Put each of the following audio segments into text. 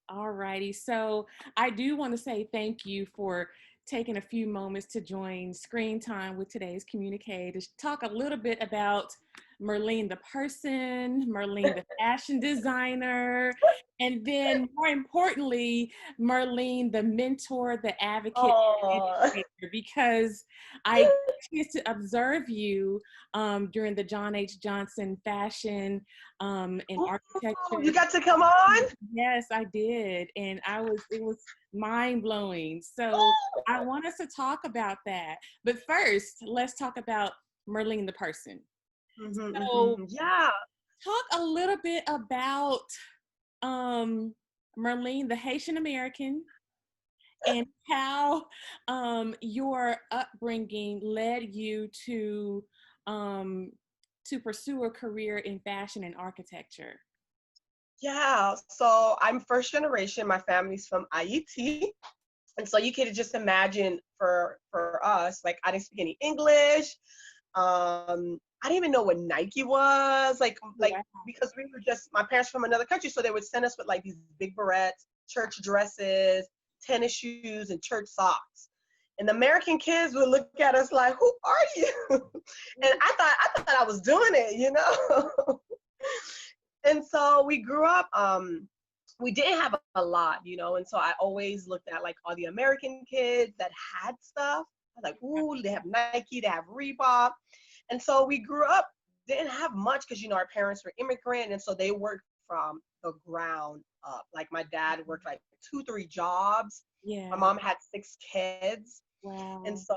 All righty. So I do want to say thank you for taking a few moments to join Screen Time with today's Communiqué to talk a little bit about Merline the person, Merline the fashion designer, and then more importantly, Merline the mentor, the advocate, and Oh, educator, because I got a chance to observe you during the John H. Johnson fashion and ooh, architecture. you got to come on? Yes, I did. And it was mind blowing. So I want us to talk about that. But first, let's talk about Merline the person. So Yeah. talk a little bit about um, Merline, the Haitian American, and how your upbringing led you um, to pursue a career in fashion and architecture. Yeah. So I'm first generation. My family's from Haiti. And so you could just imagine for us, like I didn't speak any English. I didn't even know what Nike was. Like Wow. because we were just my parents from another country, so they would send us with like these big barrettes, church dresses, tennis shoes, and church socks. And the American kids would look at us like, "Who are you?" And I thought I was doing it, you know. And so we grew up. We didn't have a lot, you know, and so I always looked at like all the American kids that had stuff. I was like, ooh, they have Nike, they have Reebok. And so we grew up, didn't have much because, you know, our parents were immigrant. And so they worked from the ground up. Like my dad worked like 2, 3 jobs. My Yeah. mom had 6 kids. And Wow. so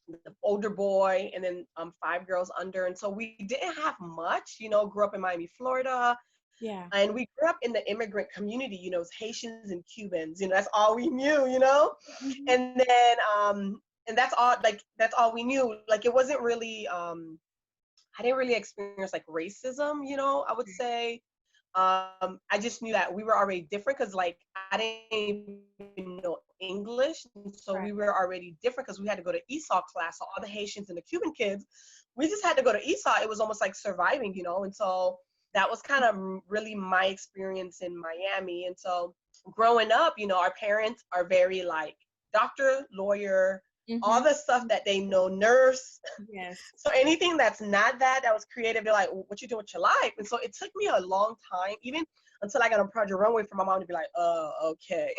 the older boy and then 5 girls under. And so we didn't have much, you know, grew up in Miami, Florida. Yeah. And we grew up in the immigrant community, you know, it's Haitians and Cubans, you know, that's all we knew, you know. Mhm. And then that's all we knew. Like it wasn't really I didn't really experience like racism, you know, I would say. I just knew that we were already different because like I didn't even know English. And so Right. we were already different because we had to go to ESOL class. So all the Haitians and the Cuban kids, we just had to go to ESOL. It was almost like surviving, you know. And so that was kind of really my experience in Miami. And so growing up, you know, our parents are very like doctor, lawyer, all Mm-hmm. the stuff that they know, nurse. Yes. So anything that's not that, that was creative, they're like, what you doing with your life? And so it took me a long time, even until I got on Project Runway for my mom to be like, oh, okay.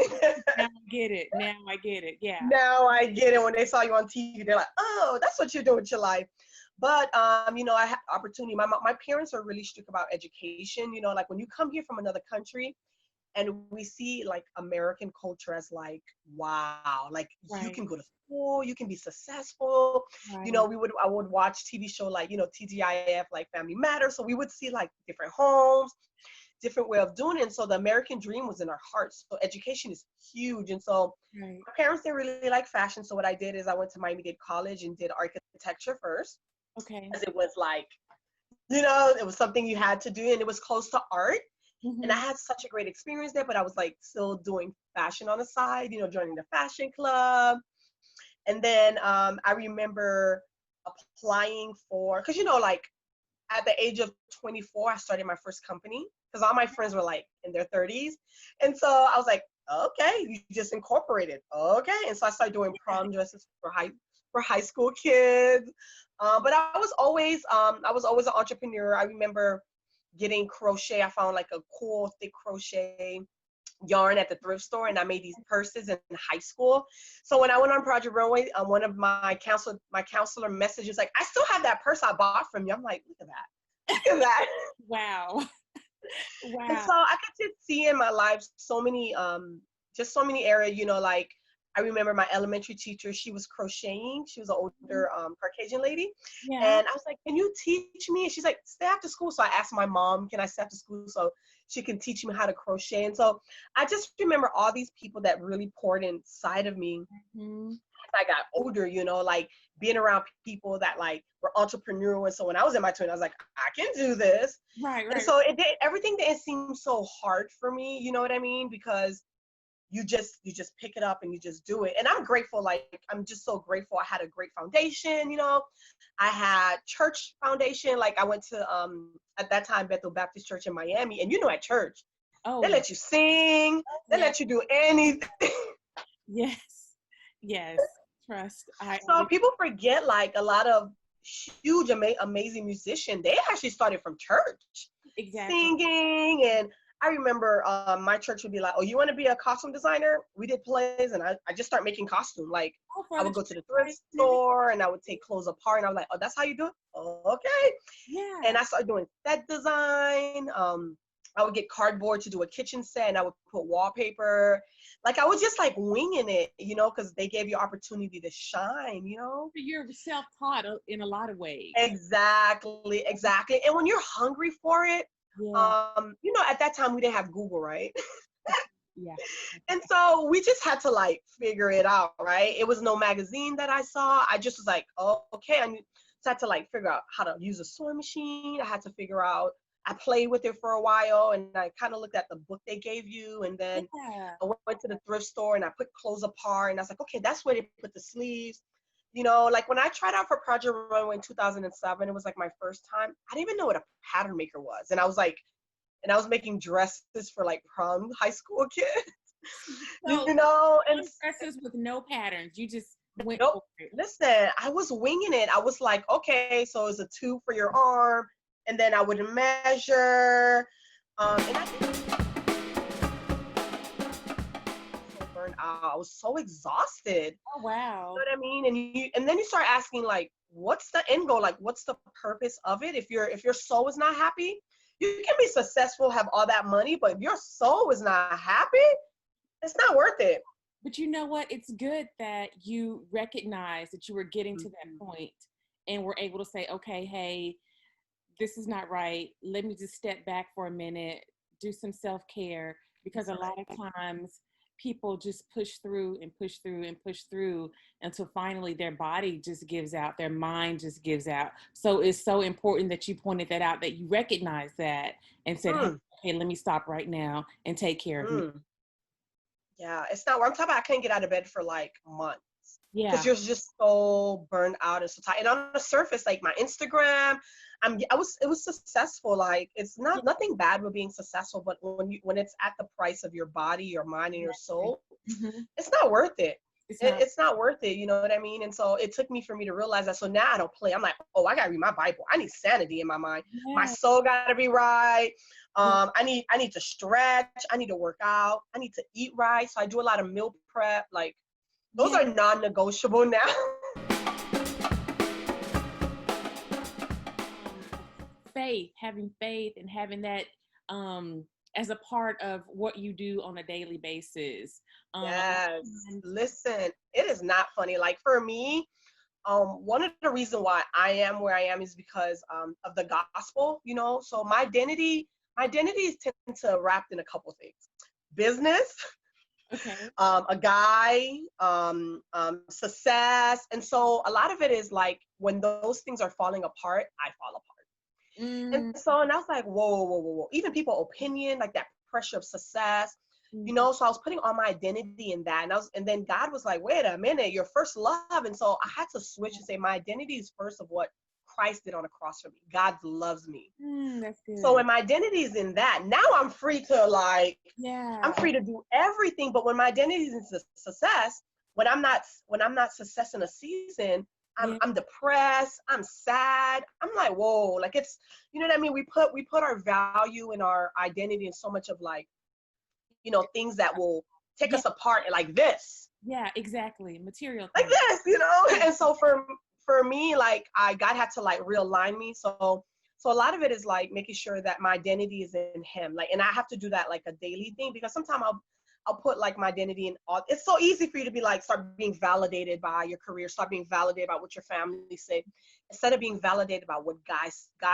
Now I get it. Now I get it. Yeah. Now I get it. When they saw you on TV, they're like, oh, that's what you're doing with your life. But you know, I had opportunity. My parents are really strict about education. You know, like when you come here from another country, and we see like American culture as like, wow, like you Right. can go to school, you can be successful. You know, Right. I would watch TV show like, you know, TGIF, like Family Matters. So we would see like different homes, different way of doing it. And so the American dream was in our hearts. So education is huge. And so Right. my parents didn't really like fashion. So what I did is I went to Miami-Dade College and did architecture first, Okay. as it was like, you know, it was something you had to do and it was close to art. And I Mm-hmm. had such a great experience there, but I was like still doing fashion on the side, you know, joining the fashion club. And then I remember applying for, because, you know, like at the age of 24, I started my first company because all my friends were like in their 30s. And so I was like, okay, you just incorporated. Okay. And so I started doing prom dresses for high school kids. But I was always an entrepreneur. I remember getting crochet. I found like a cool thick crochet yarn at the thrift store and I made these purses in high school. So when I went on Project Runway, one of my counselor messages like, I still have that purse I bought from you. I'm like, look at that. Look at that. Wow. And Wow. so I could just see in my life so many just so many areas, you know, like I remember my elementary teacher, she was crocheting. She was an Mhm. older Caucasian lady. Yeah. And I was like, can you teach me? And she's like, stay after school. So I asked my mom, can I stay after school so she can teach me how to crochet? And so I just remember all these people that really poured inside of me Mm-hmm. as I got older, you know, like being around people that like were entrepreneurial. And so when I was in my 20s, I was like, I can do this. Right. And Right. so everything didn't seem so hard for me, you know what I mean? Because you just pick it up and you just do it. And I'm grateful, like I'm just so grateful I had a great foundation, you know. I had church foundation. Like I went to at that time Bethel Baptist Church in Miami. And you know at church, Oh, They yeah. let you sing. They Yeah. let you do anything. Yes. Yes. Trust. So people forget like a lot of huge, amazing musicians. They actually started from church, Exactly. singing. And I remember my church would be like, "Oh, you want to be a costume designer?" We did plays, and I just start making costume. Like Oh, for I the would go church to the thrift parties and everything. store, and I would take clothes apart, and I was like, "Oh, that's how you do it? Oh, okay." And Yeah. I started doing set design. I would get cardboard to do a kitchen set, and I would put wallpaper. Like I was just like winging it, because they gave you opportunity to shine. You're self-taught in a lot of ways. Exactly, exactly. And when you're hungry for it, Yeah. at that time we didn't have Google, right? Yeah. And so we just had to like figure it out, right? It was no magazine that I saw. I just was like, oh, okay. So I had to like figure out how to use a sewing machine. I had to figure out, I played with it for a while, and I kind of looked at the book they gave you. And then Yeah. I went to the thrift store and I put clothes apart, and I was like, okay, that's where they put the sleeves. Like when I tried out for Project Runway in 2007, it was like my first time. I didn't even know what a pattern maker was. And I was making dresses for like prom high school kids. So And dresses with no patterns. You just went nope. for it. Listen, I was winging it. I was like, okay, so it's a 2 for your arm, and then I would measure. And I did so burned out. I was so exhausted. Oh, wow. You know what I mean? And then you start asking like, what's the end goal? Like, what's the purpose of it? If your soul is not happy, you can be successful, have all that money, but if your soul is not happy, it's not worth it. But you know what? It's good that you recognize that you were getting to that Mhm. point and were able to say, okay, hey, this is not right. Let me just step back for a minute, do some self-care, because That's a lot right. of times people just push through and push through and push through until finally their body just gives out, their mind just gives out. So it's so important that you pointed that out, that you recognize that and said, hey, Mm, okay, let me stop right now and take care of me. mm. Yeah, it's not. I'm talking about I couldn't get out of bed for like months because Yeah. you're just so burned out and so tired. And on the surface, like my Instagram, it was successful. Like it's not nothing bad with being successful, but when it's at the price of your body, your mind, and your Exactly. soul, Hmm. it's not worth it. It's It, not. it's not worth it. You know what I mean? And so it took me for me to realize that. So now I don't play. I'm like, oh, I gotta read my Bible. I need sanity in my mind. My Yeah. soul gotta be right. Yeah. I need to stretch. I need to work out. I need to eat right. So I do a lot of meal prep. Like those Yeah. are non-negotiable now. Faith, having faith and having that um, as a part of what you do on a daily basis. A lot Yes. of times, Listen, it is not funny. Like for me, one of the reasons why I am where I am is because of the gospel. So my identity is tend to wrapped in a couple things: business, okay. a guy, success. And so a lot of it is like when those things are falling apart, I fall apart. And Mm, so, and I was like, whoa, whoa, whoa, whoa. Even people opinion, like that pressure of success, mhm. so I was putting all my identity in that. And then God was like, wait a minute, your first love. And so I had to switch and say, my identity is first of what Christ did on the cross for me. God loves me. That's So good. when my identity is in that, now I'm free to I'm Yeah. free to do everything. But when my identity is in success, when I'm not success in a season, Yeah. I'm depressed, I'm sad. I'm like, whoa, like it's, you know what I mean? We put our value and our identity in so much of like, things that will take Yeah. us apart and like this. Yeah. Exactly. Material Like things. this. And so for me, like God had to like realign me. So a lot of it is like making sure that my identity is in Him. Like, and I have to do that like a daily thing because sometimes I'll put like my identity in all. It's so easy for you to be like start being validated by your career, start being validated by what your family said, instead of being validated by what God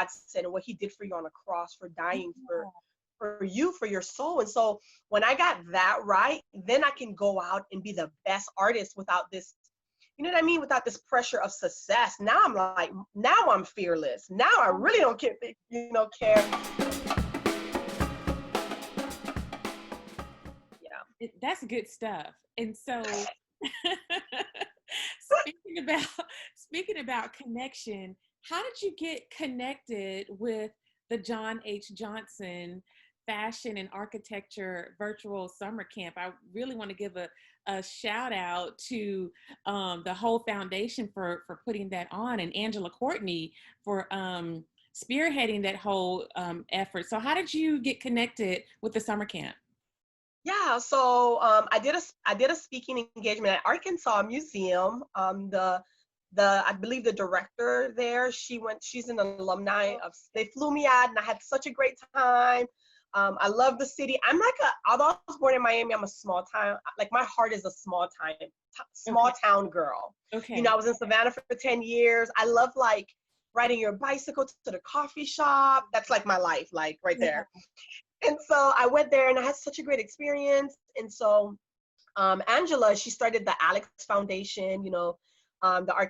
said and what He did for you on the cross for dying for you, for your soul. And so when I got that right, then I can go out and be the best artist without this, you know what I mean? Without this pressure of success. Now I'm like, now I'm fearless. Now I really don't care. Yeah. That's good stuff. And so, speaking about speaking about connection, how did you get connected with the John H. Johnson fashion and architecture virtual summer camp. I really want to give a shout out to the whole foundation for putting that on, and Angela Courtney for spearheading that whole effort. So how did you get connected with the summer camp? Yeah, so I did a speaking engagement at Arkansas Museum. I believe the director there, she's an alumni of, they flew me out and I had such a great time. I love the city. Although I was born in Miami, I'm a small town, like my heart is a small Okay. town girl. Okay. I was in Savannah for 10 years. I love like riding your bicycle to the coffee shop. That's like my life, like right Yeah. there. And so I went there and I had such a great experience. And so Angela, she started the Alex Foundation,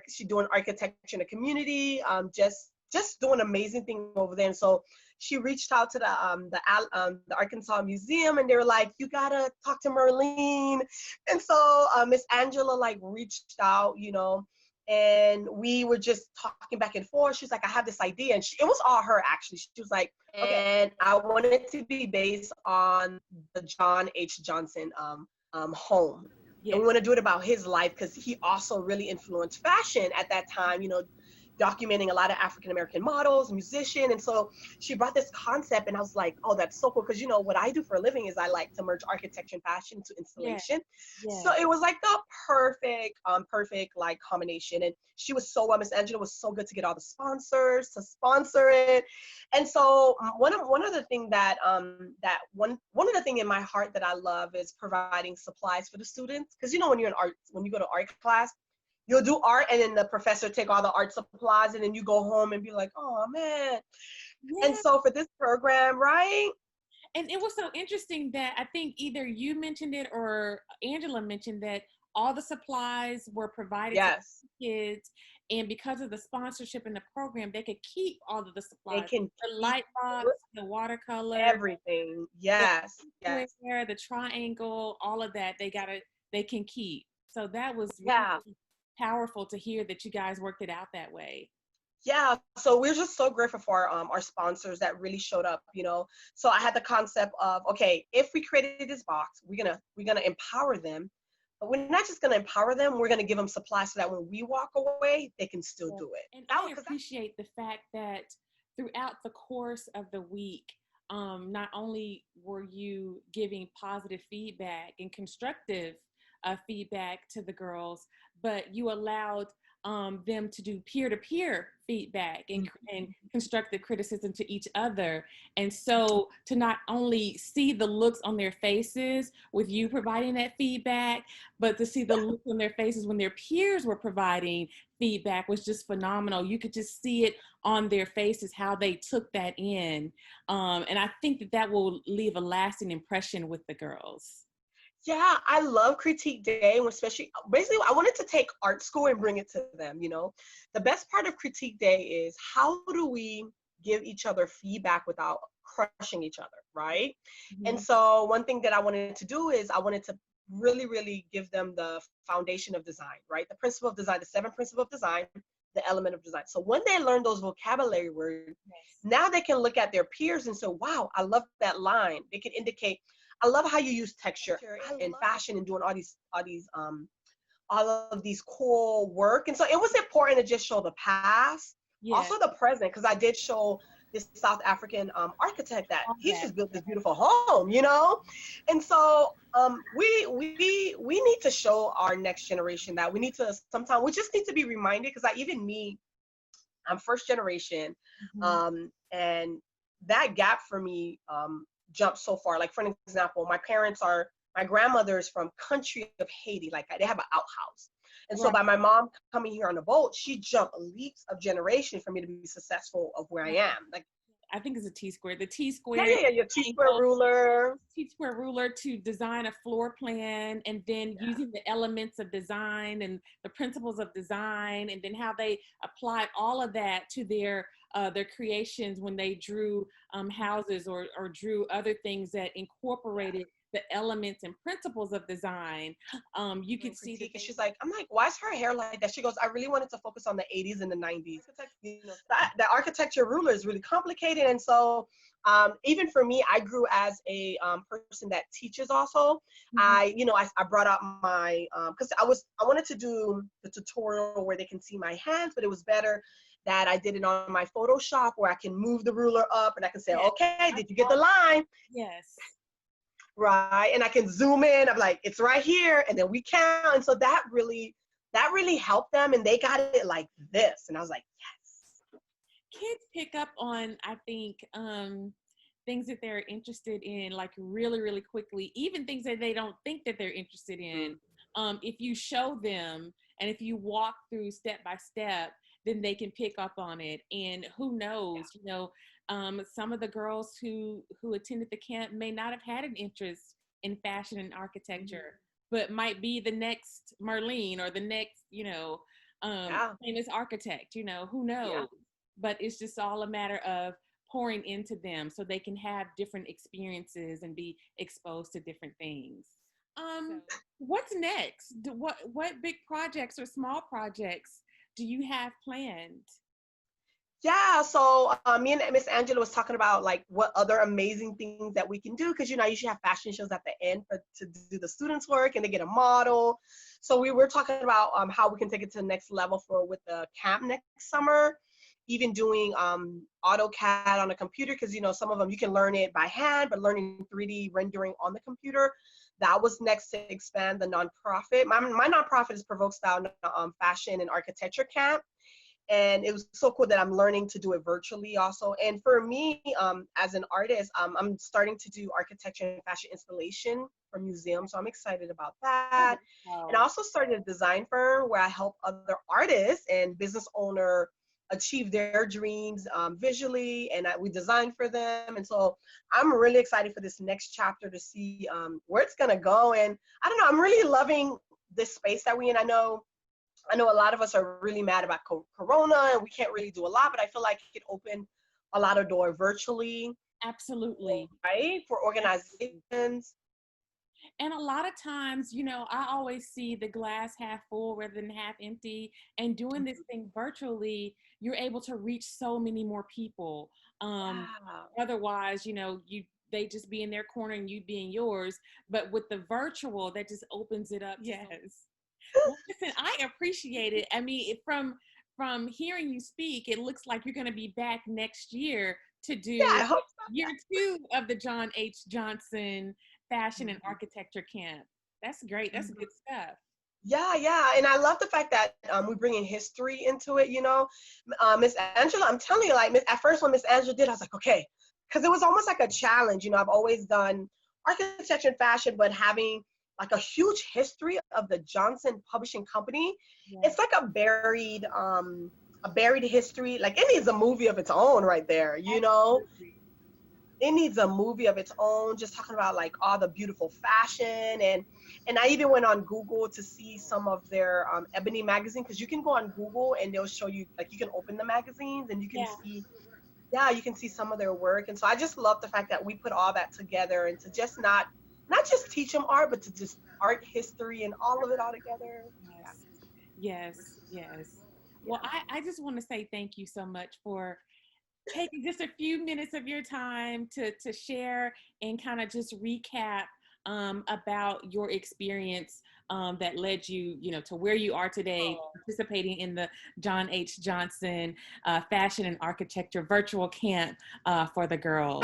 she's doing architecture in the community, just doing amazing thing over there. And so she reached out to the Arkansas Museum, and they were like, "You gotta talk to Merline." And so Miss Angela like reached out, and we were just talking back and forth. She's like, "I have this idea," and it was all her actually. She was like, "Okay," and I wanted it to be based on the John H. Johnson home. And we Yes. want to do it about his life because he also really influenced fashion at that time, documenting a lot of African American models, musician. And so she brought this concept, and I was like, oh, that's so cool. Because, what I do for a living is I like to merge architecture and fashion to Yes. installation. So Yes. it was like the perfect like combination. And she was so well, Miss Angela was so good to get all the sponsors to sponsor it. And so one of the thing that one of the thing in my heart that I love is providing supplies for the students. Because when you're in art, when you go to art class, you'll do art and then the professor take all the art supplies and then you go home and be like, oh man. And Yeah. so for this program, right? And it was so interesting that I think either you mentioned it or Angela mentioned that all the supplies were provided to Yes, the kids. And because of the sponsorship in the program, they could keep all of the they supplies, can the keep light box, the watercolor, everything. the Yes, yes. square, the triangle, all of that. They can keep. So that was Yeah. really powerful to hear that you guys worked it out that way. Yeah, so we're just so grateful for our sponsors that really showed up. So I had the concept of, okay, if we created this box, we're gonna empower them, but we're not just gonna empower them, we're gonna give them supplies so that when we walk away, they can still Yeah. do it. And That I was because appreciate the fact that throughout the course of the week, not only were you giving positive feedback and constructive feedback to the girls, but you allowed them to do peer-to-peer feedback and constructive criticism to each other. And so to not only see the looks on their faces with you providing that feedback, but to see the look on their faces when their peers were providing feedback was just phenomenal. You could just see it on their faces, how they took that in. And I think that will leave a lasting impression with the girls. Yeah, I love critique day, and especially basically I wanted to take art school and bring it to them. The best part of critique day is how do we give each other feedback without crushing each other, right? And Mhm. so one thing that I wanted to do is I wanted to really, really give them the foundation of design, right? The principle of design, the 7 principle of design, the element of design. So when they learn those vocabulary words, Yes. now they can look at their peers and say, wow, I love that line. They can indicate, I love how you use texture and fashion and doing all of these cool work. And so it was important to just show the past, Yeah. also the present, because I did show this South African architect that All he's that. just built this beautiful home. And so we need to show our next generation that we need to sometimes we just need to be reminded, because even me, I'm first generation, Mhm. and that gap for me jumped so far. Like for an example, my grandmother is from country of Haiti, like they have an outhouse. And so Right. by my mom coming here on a boat, she jumped leaps of generation for me to be successful of where I Right. am. Like, I think it's a T square. The T yeah, square yeah, yeah, your T-square angle, ruler. T-square ruler to design a floor plan, and then Yeah. using the elements of design and the principles of design, and then how they applied all of that to their creations when they drew houses or drew other things that incorporated the elements and principles of design, you could see that she's like, I'm like, why is her hair like that? She goes, I really wanted to focus on the 80s and the 90s. You know, the architecture ruler is really complicated. And so even for me, I grew as a person that teaches also. I brought out my, because I wanted to do the tutorial where they can see my hands, but it was better that I did it on my Photoshop where I can move the ruler up and I can say, okay, did you get the line? Yes. Right. And I can zoom in. I'm like, it's right here. And then we count. And so that really helped them. And they got it like this. And I was like, yes. Kids pick up on, I think, things that they're interested in, like really, really quickly, even things that they don't think that they're interested in. If you show them and if you walk through step by step, then they can pick up on it. And who knows, some of the girls who attended the camp may not have had an interest in fashion and architecture, but might be the next Merline or the next, famous architect, who knows? Yeah. But it's just all a matter of pouring into them so they can have different experiences and be exposed to different things. What's next? What big projects or small projects do you have planned? Yeah, so me and Miss Angela was talking about like what other amazing things that we can do, because you usually have fashion shows at the end to do the students' work and they get a model. So we were talking about how we can take it to the next level with the camp next summer, even doing AutoCAD on a computer, because some of them you can learn it by hand, but learning 3D rendering on the computer. That was next to expand the nonprofit. My nonprofit is Provoke Style Fashion and Architecture Camp. And it was so cool that I'm learning to do it virtually also. And for me, as an artist, I'm starting to do architecture and fashion installation for museums. So I'm excited about that. Wow. And I also started a design firm where I help other artists and business owners achieve their dreams visually, and we design for them. And so I'm really excited for this next chapter to see where it's gonna go. And I don't know, I'm really loving this space that we're in. I know a lot of us are really mad about Corona and we can't really do a lot, but I feel like it could open a lot of doors virtually. Absolutely. Right? For organizations. And a lot of times, I always see the glass half full rather than half empty. And doing this thing virtually, you're able to reach so many more people. Otherwise, they just be in their corner and you be in yours. But with the virtual, that just opens it up. Yes. Well, listen, I appreciate it. I mean, from hearing you speak, it looks like you're going to be back next year to do year 2 of the John H. Johnson Fashion and Architecture Camp. That's great. That's good stuff. Yeah. And I love the fact that we bring in history into it, Miss Angela, I'm telling you, like, at first when Miss Angela did, I was like, okay, because it was almost like a challenge. I've always done architecture and fashion, but having like a huge history of the Johnson Publishing Company. Yes. It's like a buried history. Like it needs a movie of its own right there, Absolutely. It needs a movie of its own, just talking about like all the beautiful fashion. And I even went on Google to see some of their Ebony magazine, because you can go on Google and they'll show you, like, you can open the magazines and you can see, you can see some of their work. And so I just love the fact that we put all that together and to just not just teach them art, but to just art history and all of it all together. Yes. Well, I just want to say thank you so much for taking just a few minutes of your time to share and kind of just recap about your experience that led you, to where you are today, participating in the John H. Johnson Fashion and Architecture Virtual Camp for the girls.